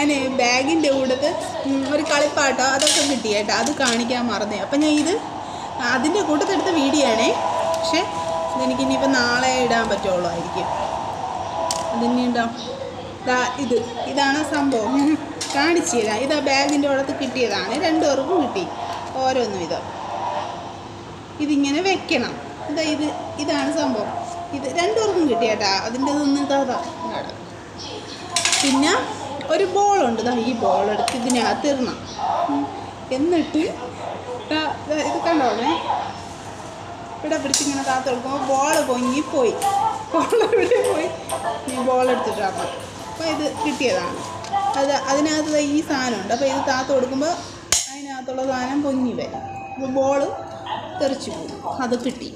ഞാൻ ബാഗിൻ്റെ കൂടത്ത് ഒരു കളിപ്പാട്ടോ അതൊക്കെ കിട്ടി കേട്ടോ, അത് കാണിക്കാൻ മറന്നേ. അപ്പം ഞാൻ ഇത് അതിൻ്റെ കൂട്ടത്തെടുത്ത വീഡിയോ ആണേ. പക്ഷേ ഇതെനിക്കിനിയിപ്പോൾ നാളെ ഇടാൻ പറ്റുള്ളൂ ആയിരിക്കും. അതിനി ഉണ്ടാവും. ഇതാണ് സംഭവം, ഞാൻ കാണിച്ചു തരാം. ഇത് ആ ബാഗിൻ്റെ കൂടത്ത് കിട്ടിയതാണ്, 2 പേർക്കും കിട്ടി ഓരോന്നും. ഇതിങ്ങനെ വെക്കണം. ഇതാണ് സംഭവം. ഇത് 2 പേർക്കും കിട്ടി കേട്ടാ. അതിൻ്റെ ഇതാ. പിന്നെ ഒരു ബോളുണ്ട്, ഈ ബോളെടുത്ത് ഇതിനകത്ത് ഇടണം. എന്നിട്ട് ഇത് കണ്ടോണേ, ഇവിടെ പിടിച്ചിങ്ങനെ താത്ത് കൊടുക്കുമ്പോൾ ബോൾ പൊങ്ങിപ്പോയി. ബോളെവിടെ പോയി? ഈ ബോളെടുത്തിട്ടാണ്. അപ്പോൾ ഇത് കിട്ടിയതാണ്. അതിനകത്ത് ഈ സാധനമുണ്ട്. അപ്പോൾ ഇത് താത്ത് കൊടുക്കുമ്പോൾ അതിനകത്തുള്ള സാധനം പൊങ്ങി വരും. അപ്പോൾ ബോൾ തെറിച്ചു പോകും. അത് കിട്ടി.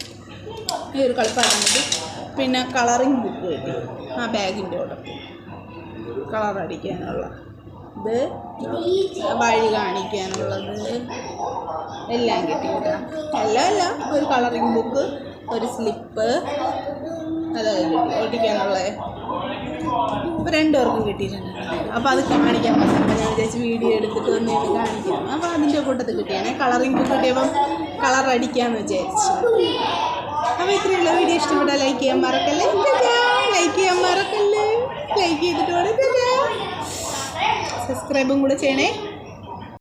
ഈ ഒരു കളിപ്പാട്ടം കിട്ടി. പിന്നെ കളറിങ് ബുക്ക് കിട്ടി ആ ബാഗിൻ്റെ കൂടെ. കളർ അടിക്കാനുള്ള ഇത്, വഴി കാണിക്കാനുള്ളത് എല്ലാം കിട്ടി കേട്ടോ. എല്ലാം ഒരു കളറിങ് ബുക്ക്, ഒരു സ്ലിപ്പ്, അതൊക്കെ കിട്ടി ഒട്ടിക്കാനുള്ള. ഇപ്പോൾ 2 പേർക്കും കിട്ടിയിട്ടുണ്ട്. അപ്പോൾ അത് കാണിക്കാൻ പറ്റുമ്പോൾ ഞാൻ വിചാരിച്ച് വീഡിയോ എടുത്തിട്ട് ഒന്നേന്ന് കാണിക്കാം. അപ്പോൾ അതിൻ്റെ കൂട്ടത്തിൽ കിട്ടിയാണേ. കളറിങ് ബുക്ക് കിട്ടിയപ്പം കളർ അടിക്കാമെന്ന് വിചാരിച്ചു. അപ്പോൾ ഇത്രയുള്ള വീഡിയോ ഇഷ്ടപ്പെട്ടാൽ ലൈക്ക് ചെയ്യാൻ മറക്കല്ലേ. ലൈക്ക് ചെയ്യാൻ മറക്കല്ലേ. ലൈക്ക് ചെയ്തിട്ട് സബ്സ്ക്രൈബും കൂടെ ചെയ്യണേ.